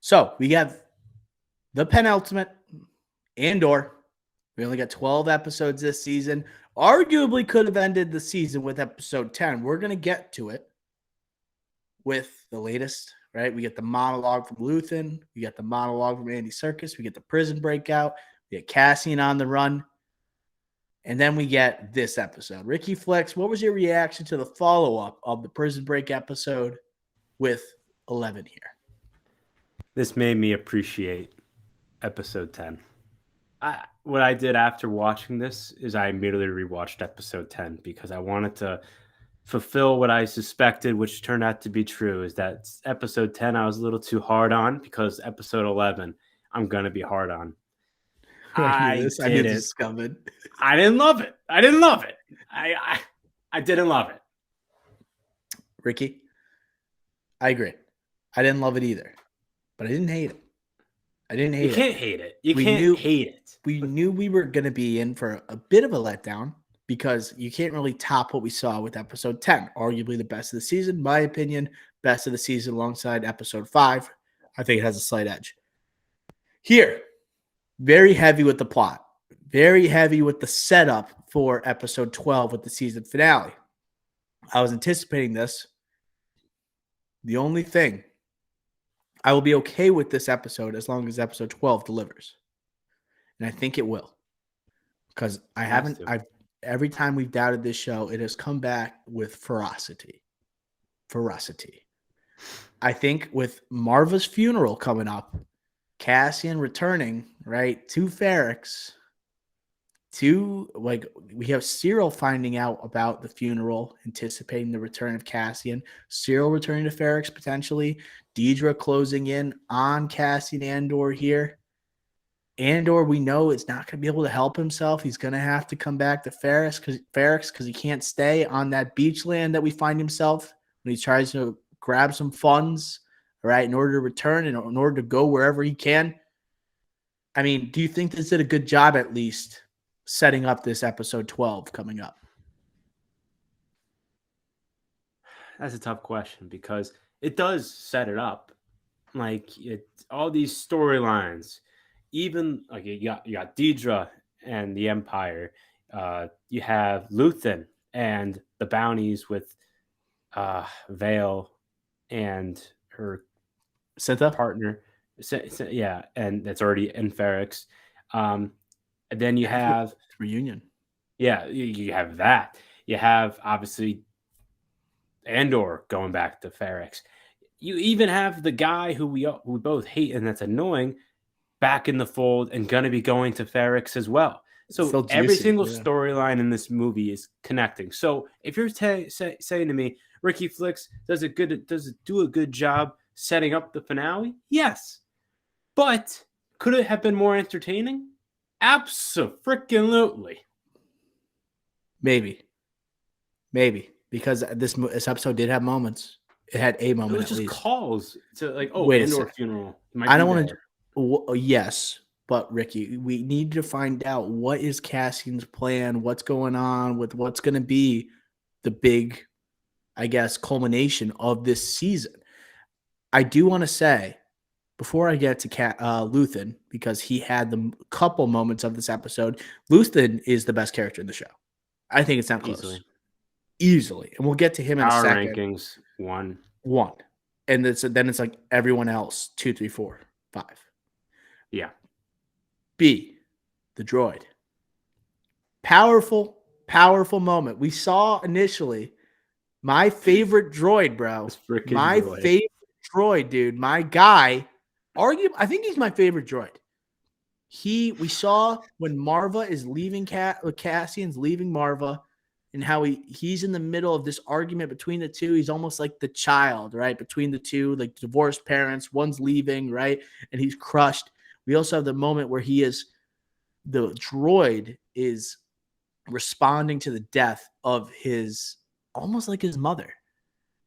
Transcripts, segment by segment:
So we have the penultimate Andor. We only got 12 episodes this season. Arguably could have ended the season with episode 10. We're going to get to it with the latest, right? We get the monologue from Luthen. We get the monologue from Andy Serkis. We get the prison breakout. We get Cassian on the run. And then we get this episode. Ricky Flex, what was your reaction to the follow-up of the prison break episode with 11 here? This made me appreciate episode 10. What I did after watching this is I immediately rewatched episode 10 because I wanted to fulfill what I suspected, which turned out to be true, is that episode 10 I was a little too hard on because episode 11 I'm going to be hard on. I knew this was coming. I didn't love it. I didn't love it. I didn't love it. Ricky, I agree. I didn't love it either, but I didn't hate it. You can't hate it. You can't hate it. We knew we were going to be in for a bit of a letdown because you can't really top what we saw with episode 10, arguably the best of the season. My opinion, best of the season alongside episode 5. I think it has a slight edge. Here, very heavy with the plot, very heavy with the setup for episode 12 with the season finale. I was anticipating this. The only thing, I will be okay with this episode as long as episode 12 delivers. And I think it will. Because every time we've doubted this show, it has come back with ferocity. I think with Marva's funeral coming up, Cassian returning, right, to Ferrix, we have Cyril finding out about the funeral, anticipating the return of Cassian, Cyril returning to Ferrix potentially, Deidre closing in on Cassian Andor here. Andor, we know, is not going to be able to help himself. He's going to have to come back to Ferrix because he can't stay on that beach land that we find himself when he tries to grab some funds, right, in order to return and in order to go wherever he can. I mean, do you think this did a good job at least setting up this episode 12 coming up? That's a tough question because it does set it up. Like all these storylines, even like you got Deidre and the Empire. You have Luthen and the bounties with Vale and her Senta partner. Yeah, and that's already in Ferrix. And then you have reunion. Yeah, you have that. You have obviously Andor going back to Ferrix. You even have the guy who we both hate and that's annoying back in the fold and going to be going to Ferrix as well. So every single storyline in this movie is connecting. So if you're saying to me, Ricky Flicks does it do a good job setting up the finale? Yes. But could it have been more entertaining? Absolutely. Maybe. Because this episode did have moments. It had a moment. It was just calls to like, Andor funeral. I don't want to. Yes, but Ricky, we need to find out what is Cassian's plan. What's going on with what's going to be the big, I guess, culmination of this season. I do want to say, before I get to Luthen, because he had the couple moments of this episode, Luthen is the best character in the show. I think it's not close. Easily. And we'll get to him in a second. Rankings, 1. And then it's like everyone else, 2, 3, 4, 5. Yeah. B, the droid. Powerful moment. We saw initially my favorite droid, bro. Favorite droid, dude. My guy. I think he's my favorite droid. We saw when Marva is leaving Cassian's leaving Marva, and how he's in the middle of this argument between the two. He's almost like the child, right? Between the two, like divorced parents, one's leaving, right? And he's crushed. We also have the moment where the droid is responding to the death of almost like his mother.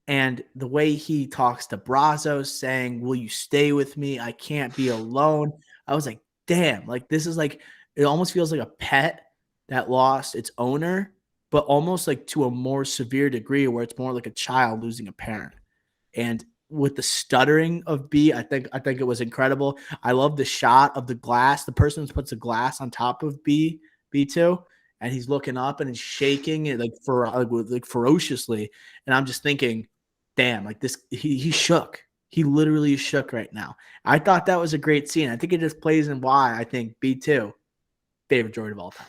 And the way he talks to Brazos saying, "Will you stay with me? I can't be alone." I was like, damn, like this is like, it almost feels like a pet that lost its owner, but almost like to a more severe degree where it's more like a child losing a parent. And with the stuttering of B. I think it was incredible. I love the shot of the glass. The person who puts a glass on top of B2, and he's looking up and he's shaking it like ferociously. And I'm just thinking, damn, like this, he shook. He literally is shook right now. I thought that was a great scene. I think it just plays in why I think B2 favorite droid of all time.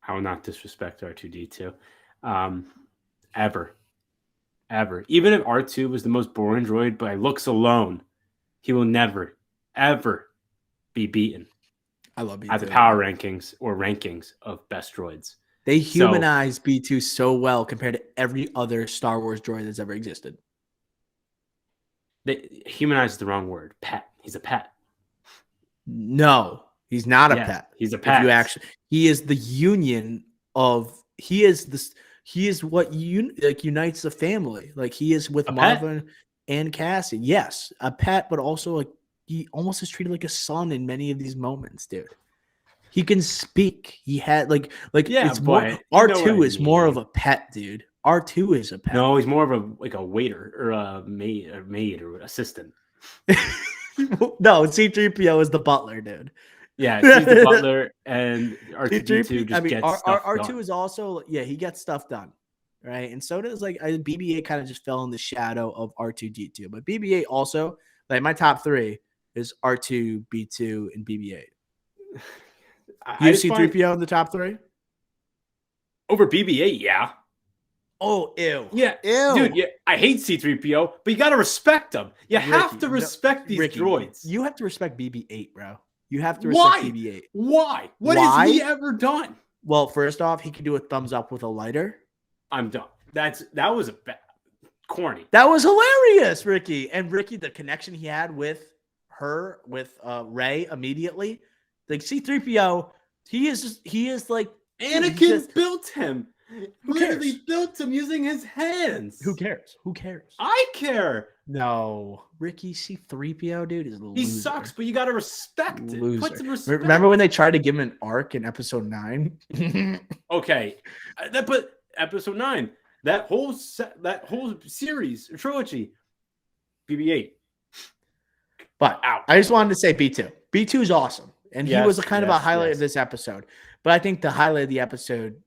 I will not disrespect R2D2. Ever. Even if R2 was the most boring droid by looks alone, he will never, ever be beaten. I love B2. At the power rankings or rankings of best droids. They humanize B2 so well compared to every other Star Wars droid that's ever existed. They humanize the wrong word. Pet. He's a pet. No, he's not a pet. He's a pet. He is the union of. He is what unites the family. Like he is with Marvin and Cassie. Yes, a pet, but also like he almost is treated like a son in many of these moments, dude. He can speak. He had it's more R2 is more of a pet, dude. R2 is a pet. No, he's more of a waiter or a maid or assistant. No, C3PO is the butler, dude. Yeah, he's the butler, and R2D2 just gets stuff R2 done. is also he gets stuff done, right? And so does BB-8 kind of just fell in the shadow of R2D2, but BB-8 also my top 3 is R2, B2, and BB-8. You C3PO in the top 3 over BB-8, yeah. Oh, ew. Yeah, ew. Dude, yeah, I hate C3PO, but you got to respect them. You have to respect these droids. You have to respect BB-8, bro. You have to respect BB-8. Why? What has he ever done? Well, first off, he can do a thumbs up with a lighter. I'm done. That was corny. That was hilarious, Ricky. And Ricky, the connection he had with Rey immediately. Like C3PO, he is like Anakin built him. Literally built him using his hands. Who cares? I care. No, Ricky C3PO, dude, is a loser. He sucks, but you gotta respect it. Put some respect. Remember when they tried to give him an arc in Episode 9? Okay, but Episode 9, that whole series trilogy, BB-8. But I just wanted to say B2. B2 is awesome, and he was kind of a highlight of this episode. But I think the highlight of the episode,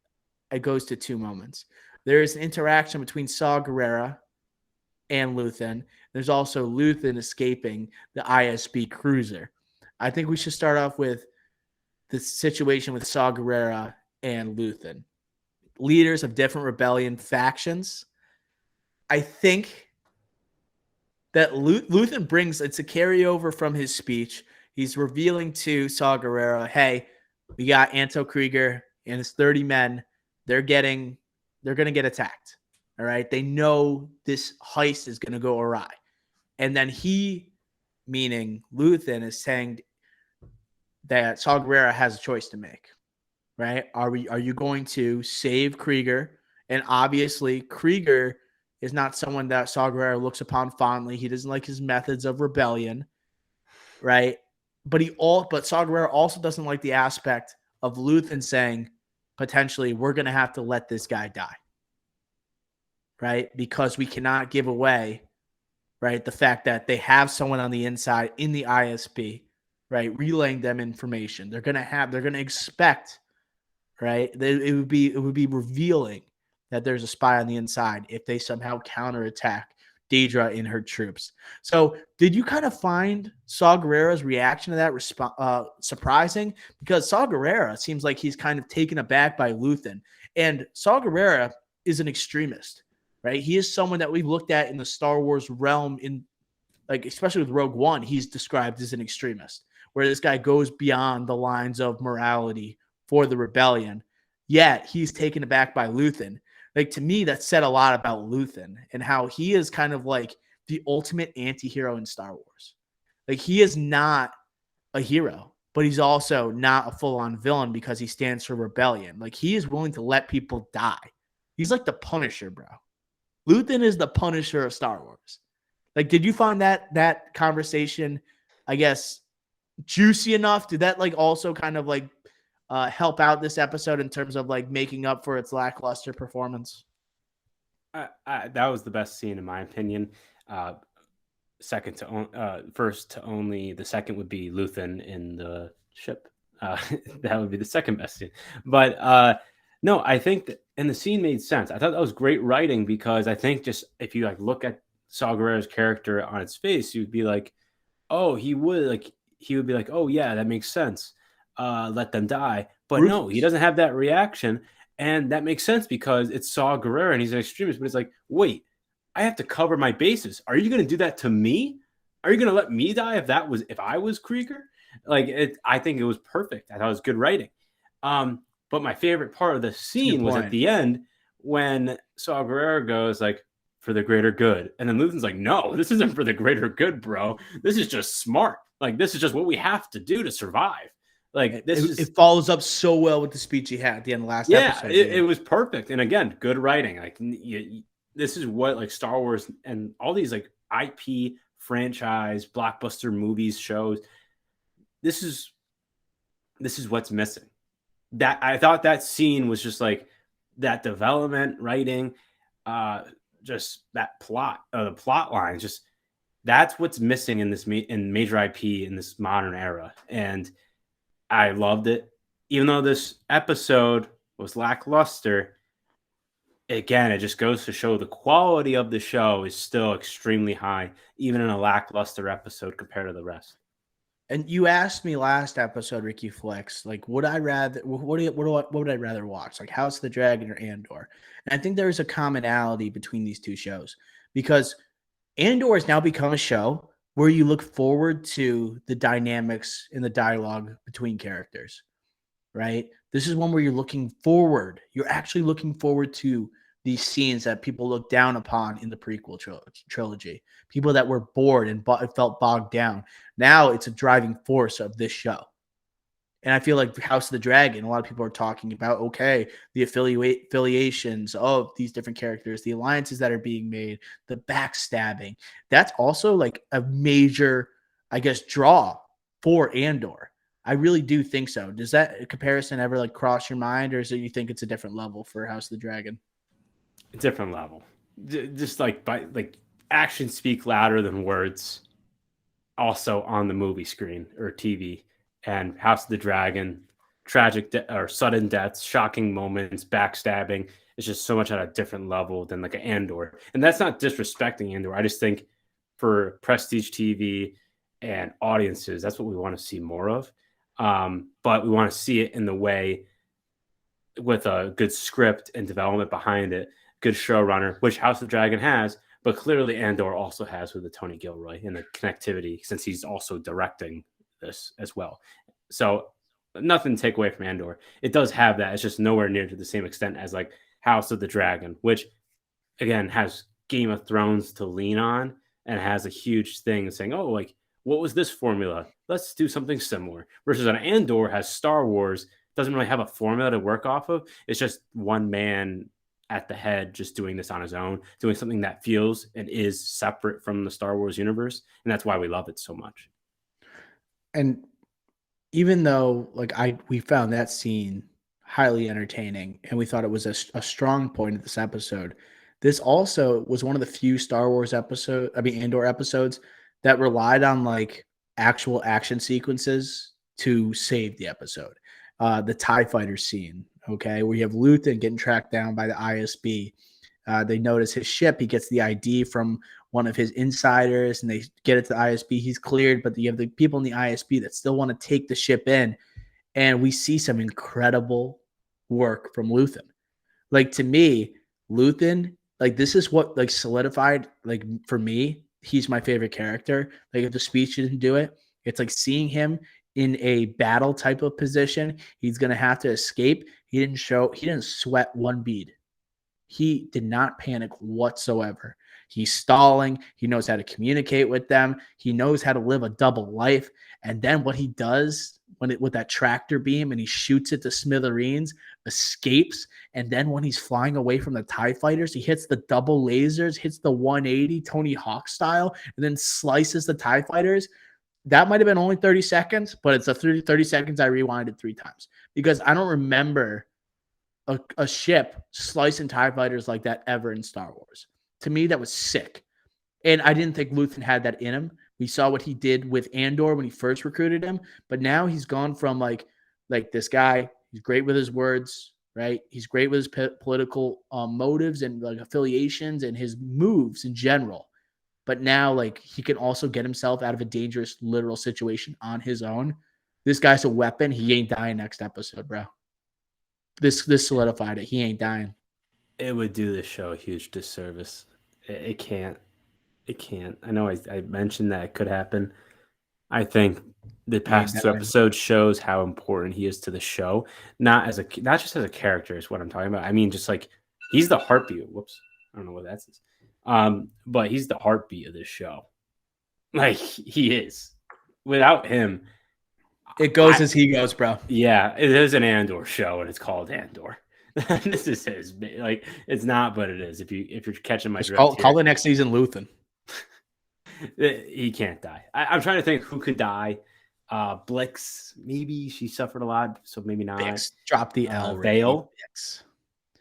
it goes to 2 moments. There is an interaction between Saw Gerrera and Luthen. There's also Luthen escaping the ISB cruiser. I think we should start off with the situation with Saw Gerrera and Luthen. Leaders of different rebellion factions. I think that Luthen brings, it's a carryover from his speech. He's revealing to Saw Gerrera, hey, we got Anto Krieger and his 30 men. They're going to get attacked. All right. They know this heist is going to go awry. And then he, meaning Luthen, is saying that Saw Gerrera has a choice to make. Right? Are you going to save Krieger? And obviously, Krieger is not someone that Saw Gerrera looks upon fondly. He doesn't like his methods of rebellion. Right? But Saw Gerrera also doesn't like the aspect of Luthen saying, potentially, we're going to have to let this guy die. Right? Because we cannot give away, right, the fact that they have someone on the inside in the ISB, right, relaying them information. They're going to expect, right, it would be revealing that there's a spy on the inside if they somehow counterattack Deidre and her troops. So did you kind of find Saw Gerrera's reaction to that surprising? Because Saw Gerrera seems like he's kind of taken aback by Luthen. And Saw Gerrera is an extremist, right? He is someone that we've looked at in the Star Wars realm, especially with Rogue One, he's described as an extremist, where this guy goes beyond the lines of morality for the rebellion. Yet he's taken aback by Luthen. Like, to me, that said a lot about Luthen and how he is kind of like the ultimate anti-hero in Star Wars. Like, he is not a hero, but he's also not a full-on villain because he stands for rebellion. Like, he is willing to let people die. He's like the Punisher, bro. Luthen is the Punisher of Star Wars. Like, did you find that conversation, I guess, juicy enough? Did that also kind of help out this episode in terms of making up for its lackluster performance? That was the best scene in my opinion. Uh, first to only the second would be Luthen in the ship. That would be the second best scene. But no, I think that, and the scene made sense. I thought that was great writing because I think just if you like look at Saw Gerrera's character on its face, you'd be like, oh, he would be like, oh yeah, that makes sense. Let them die. But no, he Ruthless. doesn't have that reaction, and that makes sense because it's Saw Gerrera and he's an extremist. But it's like, wait, I have to cover my bases. Are you going to do that to me? Are you going to let me die if I was Krieger? I think it was perfect. I thought it was good writing. But my favorite part of the That's a good scene was at point. the end when Saw Gerrera goes like, for the greater good. And then Luthen's like, no, this isn't for the greater good, bro. This is just smart. Like, this is just what we have to do to survive. Like, this is, It follows up so well with the speech he had at the end of last yeah, episode, it dude. was perfect. And again, good writing. This is what like Star Wars and all these like IP franchise blockbuster movies shows. This is what's missing. That I thought that scene was just like that development writing, just that plot, the plot line, just that's what's missing in in major IP in this modern era, and I loved it. Even though this episode was lackluster, again, it just goes to show the quality of the show is still extremely high, even in a lackluster episode compared to the rest. And you asked me last episode, Ricky Flex, like, would I rather, what would I rather watch, like House of the Dragon or Andor? And I think there is a commonality between these two shows because Andor has now become a show where you look forward to the dynamics in the dialogue between characters, right? This is one where you're looking forward. You're actually looking forward to these scenes that people look down upon in the prequel trilogy. People that were bored and felt bogged down. Now it's a driving force of this show. And I feel like House of the Dragon, a lot of people are talking about, okay, the affiliations of these different characters, the alliances that are being made, the backstabbing. That's also like a major, I guess, draw for Andor. I really do think so. Does that comparison ever like cross your mind, or is it you think it's a different level for House of the Dragon? Different level, just like actions speak louder than words. Also on the movie screen or TV, and House of the Dragon, or sudden deaths, shocking moments, backstabbing. It's just so much at a different level than like an Andor. And that's not disrespecting Andor. I just think for prestige TV and audiences, that's what we want to see more of. But we want to see it in the way with a good script and development behind it, good showrunner, which House of the Dragon has, but clearly Andor also has with the Tony Gilroy and the connectivity since he's also directing this as well. So nothing to take away from Andor. It does have that. It's just nowhere near to the same extent as like House of the Dragon, which again has Game of Thrones to lean on and has a huge thing saying, oh, like, what was this formula? Let's do something similar. Versus an Andor has Star Wars, doesn't really have a formula to work off of. It's just one man at the head just doing this on his own, doing something that feels and is separate from the Star Wars universe. And that's why we love it so much. And even though we found that scene highly entertaining and we thought it was a strong point of this episode, this also was one of the few Andor episodes that relied on like actual action sequences to save the episode. The TIE fighter scene, okay, where you have Luthen getting tracked down by the ISB. They notice his ship. He gets the ID from one of his insiders, and they get it to the ISB. He's cleared, but you have the people in the ISB that still want to take the ship in. And we see some incredible work from Luthen. Like, to me, Luthen, like, this is what like solidified, like, for me, he's my favorite character. Like, if the speech didn't do it, it's like seeing him in a battle type of position. He's gonna have to escape. He didn't sweat one bead. He did not panic whatsoever. He's stalling. He knows how to communicate with them. He knows how to live a double life. And then what he does with that tractor beam and he shoots it to smithereens, escapes. And then when he's flying away from the TIE fighters, he hits the double lasers, hits the 180 Tony Hawk style, and then slices the TIE fighters. That might have been only 30 seconds, but it's a 30 seconds I rewinded 3 times because I don't remember a ship slicing TIE fighters like that ever in Star Wars. To me, that was sick. And I didn't think Luthen had that in him. We saw what he did with Andor when he first recruited him, but now he's gone from like this guy. He's great with his words, right? He's great with his political motives and like affiliations and his moves in general. But now, like, he can also get himself out of a dangerous literal situation on his own. This guy's a weapon. He ain't dying next episode, bro. This solidified it. He ain't dying. It would do the show a huge disservice. It can't. It can't. I know I mentioned that it could happen. I think the past two episodes shows how important he is to the show, not just as a character is what I'm talking about. I mean, just like he's the heartbeat. Whoops, I don't know what that is. But he's the heartbeat of this show. Like he is. Without him, it goes as he goes, bro. Yeah, it is an Andor show, and it's called Andor. This is his. Like it's not, but it is. If you're catching my drift, call the next season Luthen. He can't die. I'm trying to think who could die. Blix, maybe she suffered a lot, so maybe not. Bix, drop the L. Vale.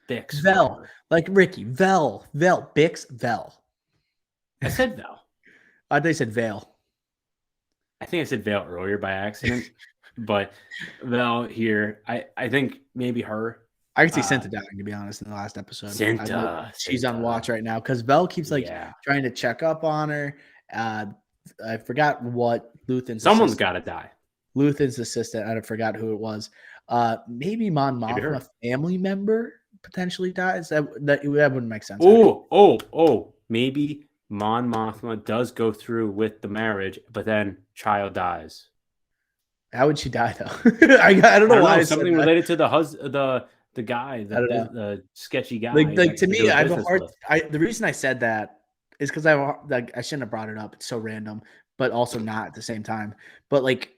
Bix. Vel. Like Ricky. Vel. Bix. Vel. I said Vel. I thought you said Vale. I think I said Vale earlier by accident. But Vel here, I think maybe her. I could see Cinta dying, to be honest, in the last episode. She's Cinta. On watch right now because Vel keeps trying to check up on her. I forgot what Luthen's. Someone's got to die. Luthen's assistant. I forgot who it was. Maybe Mon Mothma, a family member, potentially dies. That wouldn't make sense. Maybe Mon Mothma does go through with the marriage, but then child dies. How would she die though? I don't know why. Something related to the guy, the sketchy guy. Like to me, I have a hard. The reason I said that is because I shouldn't have brought it up. It's so random, but also not at the same time. But like,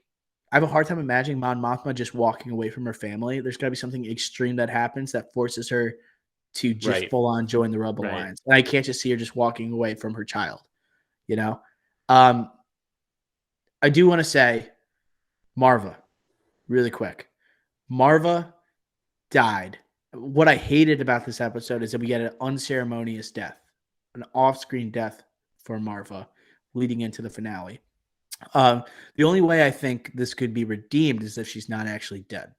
I have a hard time imagining Mon Mothma just walking away from her family. There's got to be something extreme that happens that forces her to just full on join the Rebel Alliance, and I can't just see her just walking away from her child. You know, I do want to say, Marva, really quick. Marva died. What I hated about this episode is that we get an unceremonious death, an off-screen death for Marva leading into the finale. The only way I think this could be redeemed is if she's not actually dead.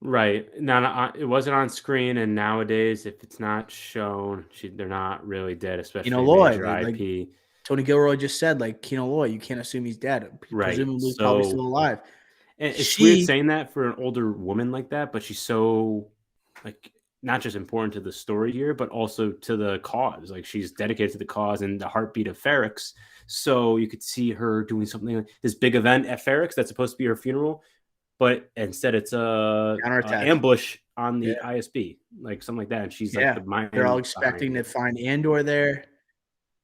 Right. Now, it wasn't on screen, and nowadays, if it's not shown, they're not really dead, especially major IP. Tony Gilroy just said, like, Kino Loy, you can't assume he's dead. Presumably he's probably still alive. And it's weird saying that for an older woman like that, but she's so, like, not just important to the story here, but also to the cause. Like, she's dedicated to the cause and the heartbeat of Ferrix. So you could see her doing something like this big event at Ferrix that's supposed to be her funeral, but instead it's a ambush on the ISB, like something like that. And she's like the mind. They're all expecting to find Andor there.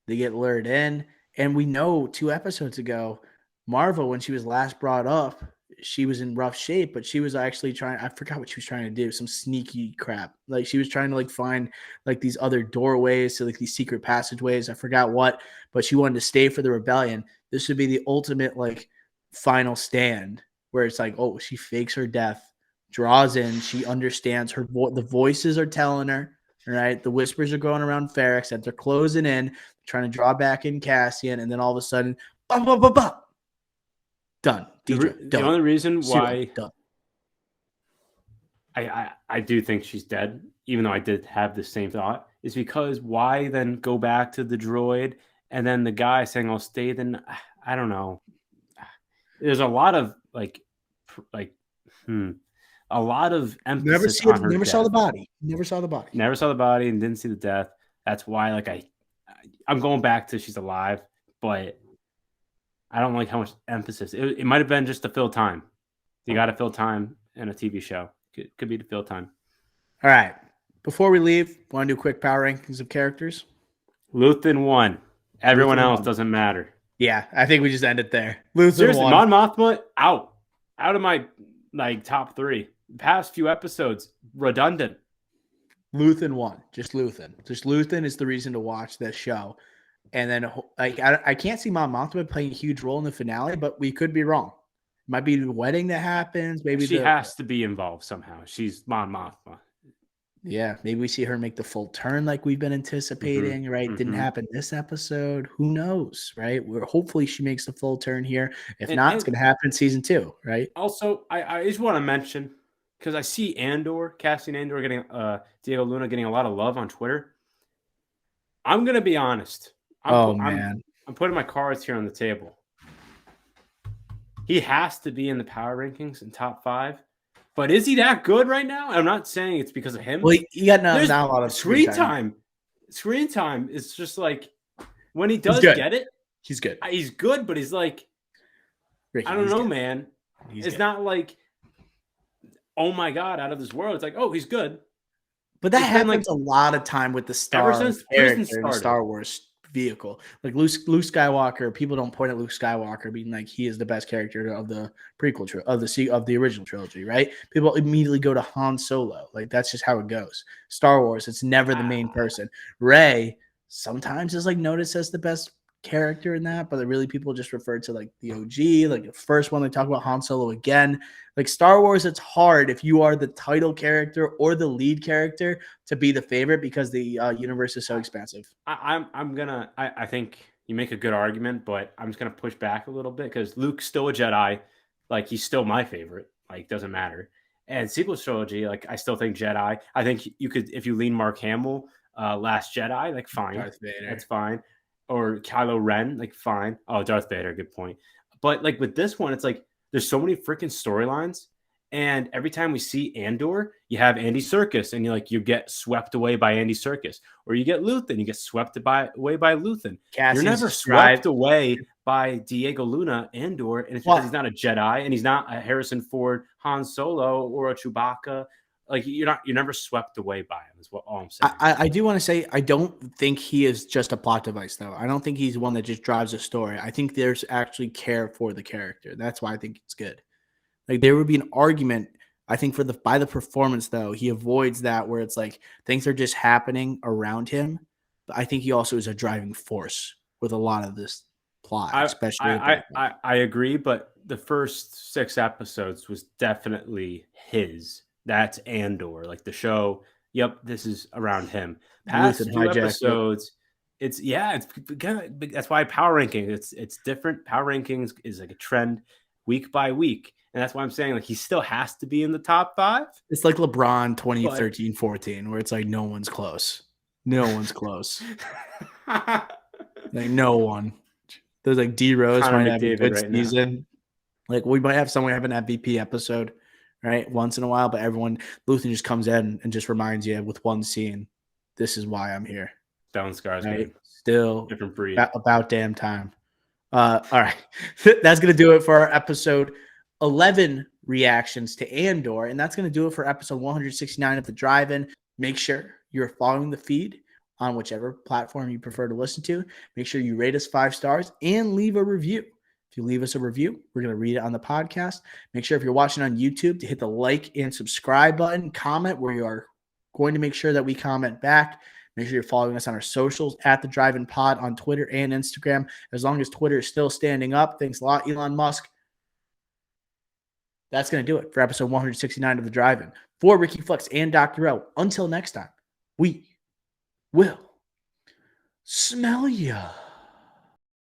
They get lured in. And we know 2 episodes ago, Marva, when she was last brought up, she was in rough shape, but she was actually I forgot what she was trying to do, some sneaky crap. Like she was trying to like find like these other doorways to like these secret passageways. I forgot what, but she wanted to stay for the rebellion. This would be the ultimate like final stand where it's like, oh, she fakes her death, draws in, she understands the voices are telling her, right? The whispers are going around Ferrix that they're closing in, trying to draw back in Cassian, and then all of a sudden, done. The only reason why I do think she's dead, even though I did have the same thought, is because why then go back to the droid and then the guy saying I'll stay? Then I don't know. There's a lot of a lot of emphasis on her. Never death. saw the body. Never saw the body and didn't see the death. That's why I'm going back to she's alive, but I don't like how much emphasis. It might have been just to fill time. You got to fill time in a TV show. Could be to fill time. All right. Before we leave, want to do quick power rankings of characters? Luthen 1. Everyone else doesn't matter. Yeah, I think we just end it there. Luthen Seriously, 1. Mon Mothma out of my top 3. Past few episodes redundant. Luthen 1. Just Luthen. Just Luthen is the reason to watch this show. And then, I can't see Mon Mothma playing a huge role in the finale, but we could be wrong. It might be the wedding that happens. Maybe she has to be involved somehow. She's Mon Mothma. Yeah, maybe we see her make the full turn like we've been Mhm, anticipating, right? Didn't mhm. happen this episode. Who knows, right? We're hopefully she makes the full turn here. If And not, it's and gonna happen in season 2, right? also, I just wanna mention because I see Andor, casting Andor getting, Diego Luna getting a lot of love on Twitter. I'm gonna be honest. I'm Oh pu man. I'm putting my cards here on the table. He has to be in the power rankings in top 5, but is he that good right now? I'm not saying it's because of him. Well, he got There's not a lot of screen screen time. time. Screen time is just like when he He's does good. get it, He's good. he's good, but he's like, I Ricky, don't he's know, good. man. He's It's good. not like, oh my god, out of this world. It's like, oh, he's good. But that It's been like happens a lot of time with the ever star since Prison character in a started. Star Wars vehicle. Like Luke Skywalker, people don't point at Luke Skywalker being like he is the best character of the of the original trilogy, right? People immediately go to Han Solo. Like that's just how it goes. Star Wars, it's never the main Ah, person. Rey sometimes is like noticed as the best character in that, but really people just refer to like the OG, like the first one they talk about Han Solo again. Like Star Wars, it's hard if you are the title character or the lead character to be the favorite because the universe is so expansive. I think you make a good argument, but I'm just gonna push back a little bit because Luke's still a Jedi. Like he's still my favorite. Like doesn't matter. And sequel trilogy, like I still think Jedi. I think you could if you lean Mark Hamill, Last Jedi, like fine, Darth that's Vader. fine. Or Kylo Ren, like fine. Oh, Darth Vader, good point. But like with this one, it's like there's so many freaking storylines, and every time we see Andor, you have Andy Serkis, and you get swept away by Andy Serkis, or you get Luthen, you get away by Luthen. You're Cassian's never described. swept away by Diego Luna Andor, and it's because he's Well, not a Jedi and he's not a Harrison Ford Han Solo or a Chewbacca. Like you're never swept away by him. Is what all I'm saying. I do want to say I don't think he is just a plot device though. I don't think he's one that just drives a story. I think there's actually care for the character. That's why I think it's good. Like there would be an argument, I think, for the by the performance though, he avoids that where it's like things are just happening around him. But I think he also is a driving force with a lot of this plot, I especially with Darth Vader. I agree, but the first 6 episodes was definitely his. That's Andor, like the show. Yep, this is around him. Luthen Past few hijack. Yep. episodes, it's that's why power ranking. It's different. Power rankings is like a trend week by week, and that's why I'm saying like he still has to be in the top 5. It's like LeBron But 2013-14, where it's like no one's close. No one's close. Like no one. There's like D Rose Connor might have a McDavid good right now. season. Like we might have someone have an MVP episode, right? Once in a while, but everyone Luthen just comes in and just reminds you with one scene, this is why I'm here. Stellan Right. Skarsgård, Still different breed. about damn time. All right. That's gonna do it for our episode 11 reactions to Andor, and that's gonna do it for episode 169 of the Drive-In. Make sure you're following the feed on whichever platform you prefer to listen to. Make sure you rate us 5 stars and leave a review. If you leave us a review, we're going to read it on the podcast. Make sure if you're watching on YouTube to hit the like and subscribe button, comment where you are going to make sure that we comment back. Make sure you're following us on our socials at the Drive-In Pod on Twitter and Instagram. As long as Twitter is still standing up, thanks a lot, Elon Musk. That's going to do it for episode 169 of the Drive-In. For Ricky Flex and Dr. O, until next time, we will smell ya.